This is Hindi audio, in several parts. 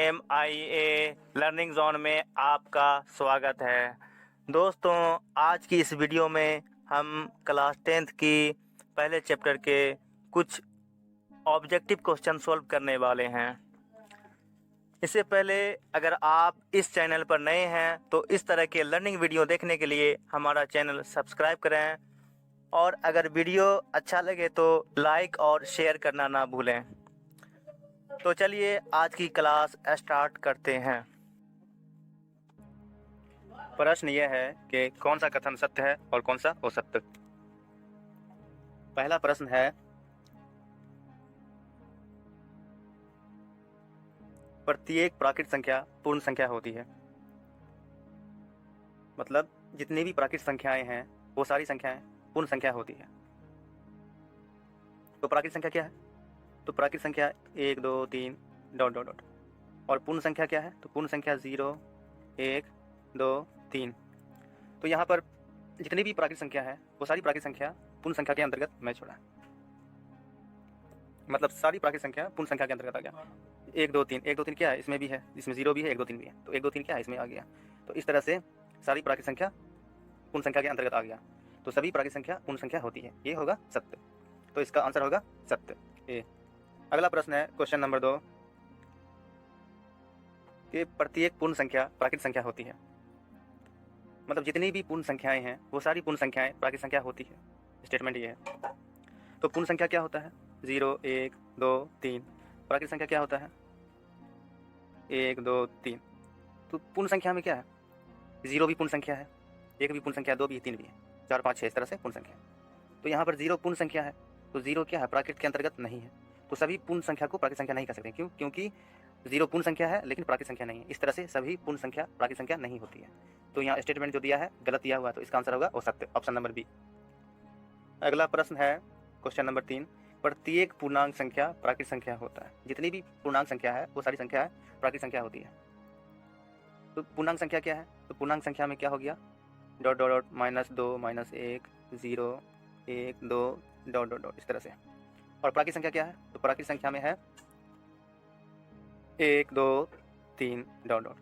MIA लर्निंग जोन में आपका स्वागत है। दोस्तों, आज की इस वीडियो में हम क्लास 10th की पहले चैप्टर के कुछ ऑब्जेक्टिव क्वेश्चन सॉल्व करने वाले हैं। इससे पहले अगर आप इस चैनल पर नए हैं तो इस तरह के लर्निंग वीडियो देखने के लिए हमारा चैनल सब्सक्राइब करें और अगर वीडियो अच्छा लगे तो लाइक और शेयर करना ना भूलें। तो चलिए आज की क्लास स्टार्ट करते हैं। प्रश्न यह है कि कौन सा कथन सत्य है और कौन सा असत्य। पहला प्रश्न है, प्रत्येक प्राकृत संख्या पूर्ण संख्या होती है। मतलब जितनी भी प्राकृत संख्याएं हैं वो सारी संख्याएं पूर्ण संख्या होती है। तो प्राकृत संख्या क्या है? तो प्राकृत संख्या 1 2 3 डॉट डॉट डॉट। और पूर्ण संख्या क्या है? तो पूर्ण संख्या 0 1 2 3। तो यहाँ पर जितनी भी प्राकृत संख्या है वो सारी प्राकृत संख्या पूर्ण संख्या के अंतर्गत मैच हो रहा है। मतलब सारी प्राकृत संख्या पूर्ण संख्या के अंतर्गत आ गया। 1 2 3 1 2 3 क्या है? इसमें भी है, इसमें 0 भी है, 1 2 3 भी है। तो 1 2 3 क्या है? इसमें आ गया। तो इस तरह से सारी प्राकृत संख्या पूर्ण संख्या के अंतर्गत आ गया। तो सभी प्राकृत संख्या पूर्ण संख्या होती है। ये होगा सत्य। तो इसका आंसर होगा सत्य ए। अगला प्रश्न है क्वेश्चन नंबर 2 कि प्रत्येक पूर्ण संख्या प्राकृत संख्या होती है। मतलब जितनी भी पूर्ण संख्याएं हैं वो सारी पूर्ण संख्याएं प्राकृत संख्या होती है। स्टेटमेंट ये है। तो पूर्ण संख्या क्या होता है? 0 1 2 3। प्राकृत संख्या क्या होता है? 1 2 3। तो पूर्ण संख्या में क्या है? 0 भी पूर्ण संख्या है, 1 भी पूर्ण संख्या है, 2 भी है, 3 भी है, 4 5 6 इस तरह से पूर्ण संख्या है। तो यहाँ पर 0 पूर्ण संख्या है। तो 0 क्या है? प्राकृत के अंतर्गत नहीं है। तो सभी पूर्ण संख्या को प्राकृत संख्या नहीं कह सकते। क्यों? क्योंकि 0 पूर्ण संख्या है लेकिन प्राकृत संख्या नहीं है। इस तरह से सभी पूर्ण संख्या प्राकृत संख्या नहीं होती है। तो यहाँ स्टेटमेंट जो दिया है गलत दिया हुआ है। तो इसका आंसर होगा असत्य, ऑप्शन नंबर बी। अगला प्रश्न है क्वेश्चन नंबर 3, प्रत्येक पूर्णांक संख्या प्राकृत संख्या होता है। जितनी भी पूर्णांक संख्या है वो सारी संख्या प्राकृत संख्या होती है। तो पूर्णांक संख्या क्या है? तो पूर्णांक संख्या में क्या हो गया? Dot dot dot -2 -1 0 1 2 dot dot dot इस तरह से। और प्राकृत संख्या क्या है? तो प्राकृत संख्या में है 1 2 3 डॉट डॉट।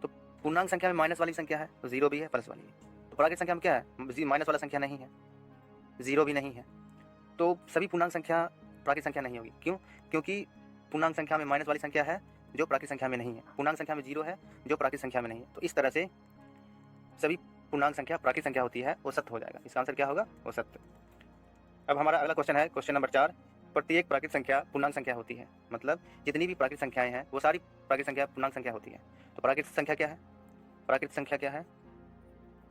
तो पूर्णांक संख्या में माइनस वाली संख्या है तो 0 भी है, प्लस वाली भी। तो प्राकृत संख्या में क्या है? माइनस वाला संख्या नहीं है, 0 भी नहीं है। तो सभी पूर्णांक संख्या प्राकृत संख्या नहीं होगी। क्यों? क्योंकि पूर्णांक संख्या में माइनस वाली संख्या है जो प्राकृत संख्या में नहीं है, पूर्णांक संख्या में 0 है जो प्राकृत संख्या में नहीं है। तो इस तरह से सभी पूर्णांक संख्या प्राकृत संख्या होती है, वो सत्य हो जाएगा। इसका आंसर क्या होगा? वो सत्य। अब हमारा अगला क्वेश्चन है क्वेश्चन नंबर 4, प्रत्येक प्राकृत संख्या पूर्णांक संख्या होती है। मतलब जितनी भी प्राकृत संख्याएं हैं वो सारी प्राकृत संख्या पूर्णांक संख्या होती है। तो प्राकृत संख्या क्या है? प्राकृत संख्या क्या है?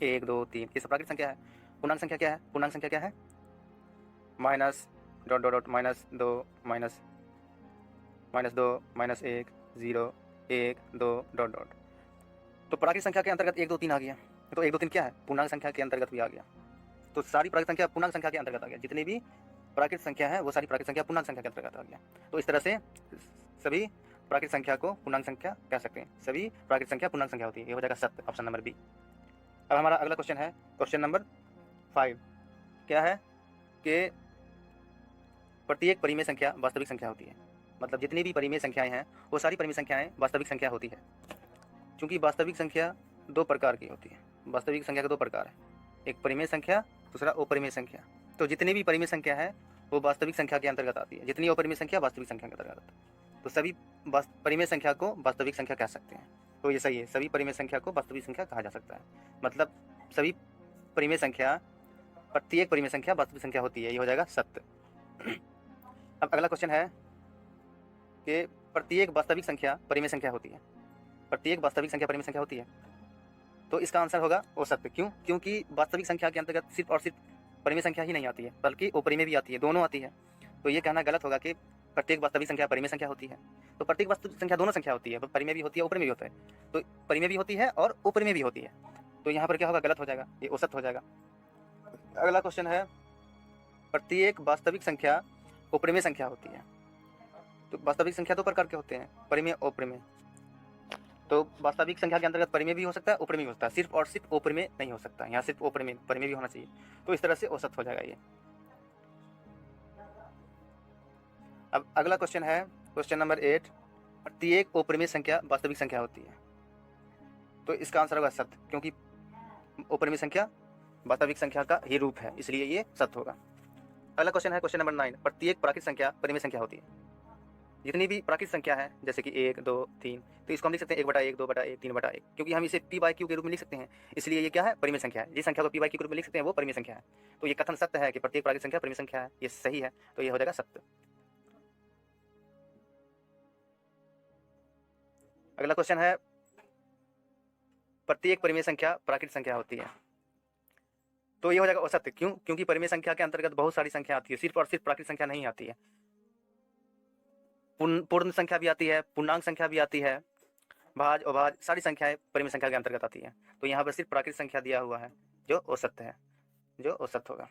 1 2 3 ये सब प्राकृत संख्या है। पूर्णांक संख्या क्या है? पूर्णांक संख्या क्या है? Minus dot dot dot -2 -2 -1 0 1 2 dot dot. तो प्राकृत संख्या के अंतर्गत 1 2 3 आ गया। तो 1 2 3 क्या है? पूर्णांक संख्या के अंतर्गत भी आ गया। तो सारी प्राकृत संख्या पूर्णांक संख्या के अंतर्गत आ गया। जितनी भी प्राकृत संख्या है वो सारी प्राकृत संख्या पूर्णांक संख्या के अंतर्गत आ गया। तो इस तरह से सभी प्राकृत संख्या को पूर्णांक संख्या कह सकते हैं। सभी प्राकृत संख्या पूर्णांक संख्या होती है। ये हो जाएगा सत्य, ऑप्शन नंबर बी। अब हमारा अगला क्वेश्चन है क्वेश्चन नंबर 5। क्या है कि प्रत्येक परिमेय संख्या वास्तविक संख्या होती है। मतलब जितनी भी परिमेय संख्याएं हैं वो सारी परिमेय संख्याएं वास्तविक संख्या होती है। क्योंकि वास्तविक संख्या 2 प्रकार की होती है। वास्तविक संख्या के 2 प्रकार है, एक परिमेय संख्या, दूसरा अपरिमेय संख्या। तो जितनी भी परिमेय संख्या है वो वास्तविक संख्या के अंतर्गत आती है, जितनी अपरिमेय संख्या वास्तविक संख्या के अंतर्गत आती है। तो सभी परिमेय संख्या को वास्तविक संख्या कह सकते हैं। तो ये सही है, सभी परिमेय संख्या को वास्तविक संख्या कहा जा सकता है। मतलब सभी परिमेय संख्या, प्रत्येक परिमेय संख्या वास्तविक संख्या होती है। ये हो जाएगा सत्य। अब अगला क्वेश्चन है कि प्रत्येक वास्तविक संख्या परिमेय संख्या होती है। प्रत्येक वास्तविक संख्या परिमेय संख्या होती है। तो इसका आंसर होगा वो सत्य। क्यों? क्योंकि वास्तविक संख्या के अंतर्गत सिर्फ और सिर्फ परिमेय संख्या ही नहीं आती है बल्कि अपरिमेय भी आती है, दोनों आती है। तो ये कहना गलत होगा कि प्रत्येक वास्तविक संख्या परिमेय संख्या होती है। तो प्रत्येक वास्तविक संख्या दोनों संख्या होती है, परिमेय भी होती है, अपरिमेय भी होता है। तो परिमेय भी होती है और अपरिमेय भी होती है। तो यहाँ पर क्या होगा? गलत हो जाएगा, ये असत्य हो जाएगा। अगला क्वेश्चन है, प्रत्येक वास्तविक संख्या अपरिमेय संख्या होती है। तो वास्तविक संख्या 2 प्रकार के होते हैं, परिमेय और अपरिमेय। तो वास्तविक संख्या के अंतर्गत परिमेय भी हो सकता है, अपरिमेय भी हो सकता है। सिर्फ और सिर्फ अपरिमेय नहीं हो सकता, यहाँ सिर्फ अपरिमेय, परिमेय भी होना चाहिए। तो इस तरह से औसत हो जाएगा ये। अब अगला क्वेश्चन है क्वेश्चन नंबर 8 प्रत्येक अपरिमेय संख्या वास्तविक संख्या होती है। तो इसका आंसर होगा सत्य, क्योंकि अपरिमेय संख्या वास्तविक संख्या का ही रूप है, इसलिए ये सत्य होगा। अगला क्वेश्चन है क्वेश्चन नंबर 9। प्रत्येक प्राकृतिक संख्या परिमेय संख्या होती है। जितनी भी प्राकृतिक संख्या है जैसे कि 1 2 3, तो इसको हम लिख सकते हैं 1/1 2/1 3/1, क्योंकि हम इसे p/q के रूप में लिख सकते हैं, इसलिए ये क्या है, परिमेय संख्या है। जिस संख्या को p/q के रूप में लिख सकते हैं वो परिमेय संख्या है। तो ये कथन सत्य है कि प्रत्येक प्राकृतिक संख्या परिमेय संख्या है, ये सही है, तो ये हो जाएगा सत्य। अगला क्वेश्चन है प्रत्येक परिमेय संख्या प्राकृतिक संख्या होती है। तो ये हो जाएगा असत्य, क्यों? क्योंकि परिमेय संख्या के अंतर्गत बहुत सारी संख्या आती है, सिर्फ और सिर्फ प्राकृतिक संख्या नहीं आती है। पूर्ण संख्या भी आती है, पूर्णांक संख्या भी आती है, भाज अभाज सारी संख्याएं परिमेय संख्या के अंतर्गत आती है। तो यहाँ पर सिर्फ प्राकृतिक संख्या दिया हुआ है जो असत्य है, जो असत्य होगा।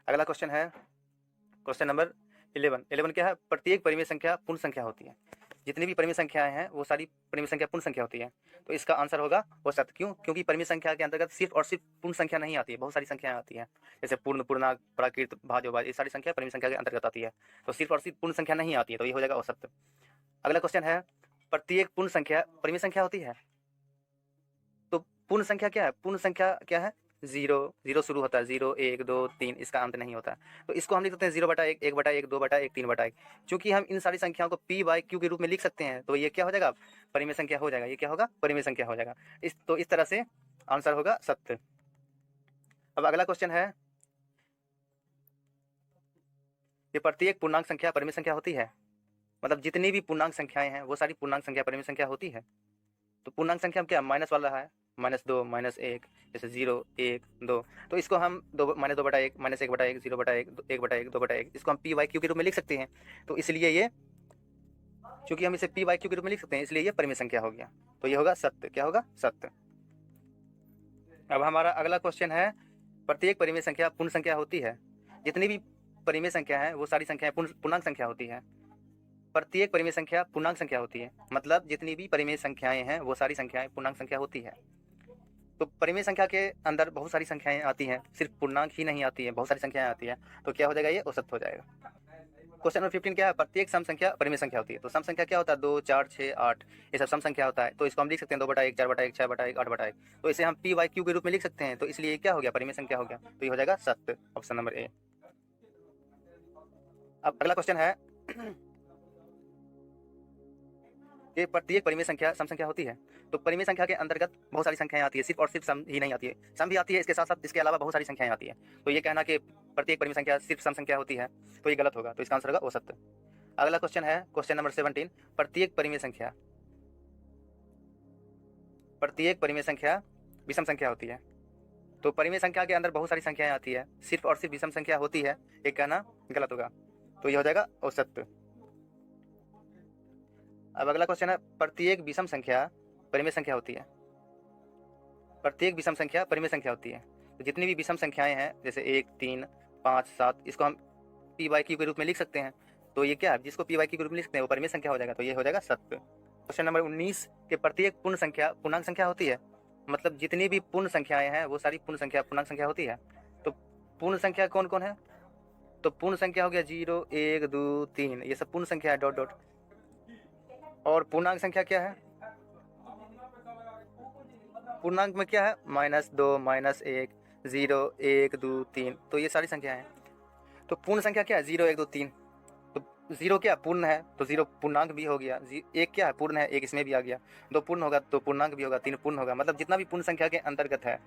अगला क्वेश्चन है क्वेश्चन नंबर 11 क्या है? प्रत्येक परिमेय संख्या पूर्ण संख्या होती है। जितनी भी परिमेय संख्याएं हैं वो सारी परिमेय संख्या पूर्ण संख्या होती है। तो इसका आंसर होगा वो सत्य, क्यों? क्योंकि परिमेय संख्या के अंतर्गत सिर्फ और सिर्फ पूर्ण संख्या नहीं आती है, बहुत सारी संख्याएं आती हैं, जैसे पूर्ण, पूर्णांक, प्राकृत, भाज अभाज, ये सारी संख्या परिमेय संख्या के अंतर्गत आती है। तो सिर्फ और सिर्फ पूर्ण संख्या नहीं आती है, तो ये हो जाएगा असत्य। अगला क्वेश्चन है प्रत्येक पूर्ण संख्या परिमेय संख्या होती है। तो पूर्ण संख्या क्या है? पूर्ण संख्या क्या है? 0 शुरू होता है, 0 1 2 3, इसका अंत नहीं होता। तो इसको हम लिख सकते हैं 0/1 1/1 2/1 3/1। चूंकि हम इन सारी संख्याओं को p/q के रूप में लिख सकते हैं, तो ये क्या हो जाएगा? परिमेय संख्या हो जाएगा। ये क्या होगा? परिमेय संख्या हो जाएगा। इस तरह से आंसर होगा सत्य। अब अगला क्वेश्चन है ये प्रत्येक पूर्णांक संख्या परिमेय संख्या होती है। मतलब जितनी भी पूर्णांक संख्याएं हैं वो सारी पूर्णांक संख्या परिमेय संख्या होती है। तो पूर्णांक संख्या में क्या माइनस वाला है, -2 -1, जैसे 0 1 2, तो इसको हम -2/1 -1/1 0/1 1/1 2/1, इसको हम p/q के रूप में लिख सकते हैं। तो इसलिए ये, चूंकि हम इसे p/q के रूप में लिख सकते हैं, इसलिए ये परिमेय संख्या हो गया। तो ये होगा सत्य। क्या होगा? सत्य। अब हमारा अगला क्वेश्चन है प्रत्येक परिमेय संख्या पूर्ण संख्या होती है। जितनी भी परिमेय संख्या है वो सारी संख्याएं पूर्णांक संख्या होती है। प्रत्येक परिमेय संख्या पूर्णांक संख्या होती है, मतलब जितनी भी परिमेय संख्याएं हैं वो सारी संख्याएं पूर्णांक संख्या होती है। तो परिमेय संख्या के अंदर बहुत सारी संख्याएं आती हैं, सिर्फ पूर्णांक ही नहीं आती है, बहुत सारी संख्याएं आती है। तो क्या हो जाएगा? ये असत्य हो जाएगा। क्वेश्चन नंबर 15 क्या है? प्रत्येक सम संख्या परिमेय संख्या होती है। तो सम संख्या क्या होता है? 2 4 6 8, ये सब सम संख्या होता है। तो इसको हम लिख सकते हैं 2/1 4/1 6/1 8/1। तो इसे हम p/q के रूप में लिख सकते हैं। तो इसलिए क्या हो गया? परिमेय संख्या हो गया। तो ये हो जाएगा सत्य, ऑप्शन नंबर ए। अब अगला क्वेश्चन है कि प्रत्येक परिमेय संख्या सम संख्या होती है। तो परिमेय संख्या के अंतर्गत बहुत सारी संख्याएं आती है, सिर्फ और सिर्फ सम ही नहीं आती है, सम भी आती है, इसके साथ साथ इसके अलावा बहुत सारी संख्याएं आती है। तो ये कहना कि प्रत्येक परिमेय संख्या सिर्फ सम संख्या होती है, तो ये गलत होगा। तो इसका आंसर होगा असत्य। अगला क्वेश्चन है क्वेश्चन नंबर 17। प्रत्येक परिमेय संख्या विषम संख्या होती है। तो परिमेय संख्या के अंदर बहुत सारी संख्याएं आती है, सिर्फ और सिर्फ विषम संख्या होती है, ये कहना गलत होगा। तो ये हो जाएगा असत्य। अब अगला क्वेश्चन है प्रत्येक विषम संख्या परिमेय संख्या होती है। प्रत्येक विषम संख्या परिमेय संख्या होती है। तो जितनी भी विषम संख्याएं हैं जैसे 1 3 5 7, इसको हम p/q के रूप में लिख सकते हैं। तो ये क्या है? जिसको p/q के रूप में लिख सकते हैं वो परिमेय संख्या हो जाएगा। तो ये हो जाएगा सत्य। क्वेश्चन नंबर 19 के प्रत्येक पूर्ण संख्या पूर्णांक संख्या होती है। मतलब जितनी भी पूर्ण संख्याएं हैं वो सारी पूर्ण संख्या पूर्णांक संख्या होती है। तो पूर्ण संख्या कौन कौन है? तो पूर्ण संख्या हो गया 0 1 2 3, ये सब पूर्ण संख्या है, डॉट डॉट। और पूर्णांक संख्या क्या है? पूर्णांक में क्या है? -2 -1 0 1 2 3, तो ये सारी संख्या हैं। तो पूर्ण संख्या क्या है? 0 1 2 3। तो 0 क्या पूर्ण है? तो 0 पूर्णांक भी हो गया। 1 क्या है? पूर्ण है, 1 इसमें भी आ गया। 2 पूर्ण होगा तो पूर्णांक भी होगा, 3 पूर्ण होगा। मतलब जितना भी पूर्ण संख्या के अंतर्गत है,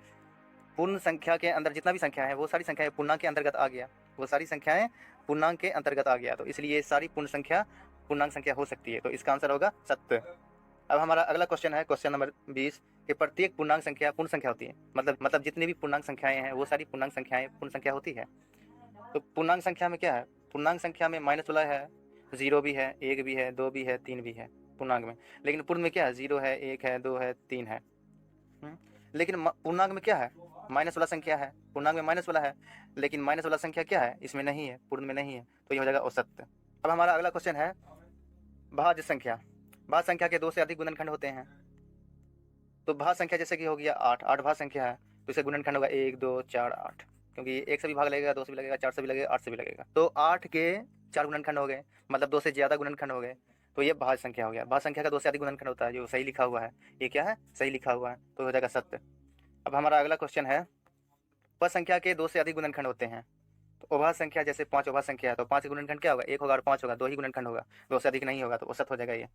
पूर्ण संख्या के अंदर जितना भी संख्या है वो सारी संख्याएं पूर्णांक के अंतर्गत आ गया, वो सारी संख्याएं पूर्णांक के अंतर्गत आ गया। तो इसलिए सारी पूर्ण संख्या पूर्णांक संख्या हो सकती है। तो इसका आंसर होगा सत्य। अब हमारा अगला क्वेश्चन है क्वेश्चन नंबर 20 कि प्रत्येक पूर्णांक संख्या पूर्ण संख्या होती है। मतलब जितनी भी पूर्णांक संख्याएं हैं वो सारी पूर्णांक संख्याएं पूर्ण संख्या होती है। तो पूर्णांक संख्या में क्या है? पूर्णांक संख्या में माइनस वाला है, 0 भी है, 1 भी है, 2 भी है, 3 भी है पूर्णांक में। लेकिन पूर्ण में क्या है? 0 है, 1 है, 2 है, 3 है। लेकिन पूर्णांक में क्या है? माइनस वाला संख्या है। पूर्णांक में माइनस वाला है, लेकिन माइनस वाला संख्या क्या है? इसमें नहीं है, पूर्ण में नहीं है। तो ये हो जाएगा असत्य। अब हमारा अगला क्वेश्चन है भाज्य संख्या। भाज्य संख्या के 2 से अधिक गुणनखंड होते हैं। तो भाज्य संख्या जैसे कि हो गया 8 भाज्य संख्या है, तो इसे गुणनखंड होगा 1 2 4 8, क्योंकि 1 से भी भाग लगेगा, 2 से भी लगेगा, 4 से भी लगेगा, 8 से भी लगेगा। तो 8 के 4 गुणनखंड हो गए, मतलब 2 से ज़्यादा गुणनखंड हो गए। तो ये भाज्य संख्या हो गया। भाज्य संख्या का 2 से अधिक गुणनखंड होता है, जो सही लिखा हुआ है, ये क्या है, सही लिखा हुआ है, तो हो जाएगा सत्य। अब हमारा अगला क्वेश्चन है, पद संख्या के 2 से अधिक गुणनखंड होते हैं। तो अभाज्य संख्या जैसे 5 अभाज्य संख्या है, तो 5 गुणनखंड क्या होगा, 1 होगा और 5 होगा, 2 ही गुणनखंड होगा, 2 से अधिक नहीं होगा, तो औसत हो जाएगा ये।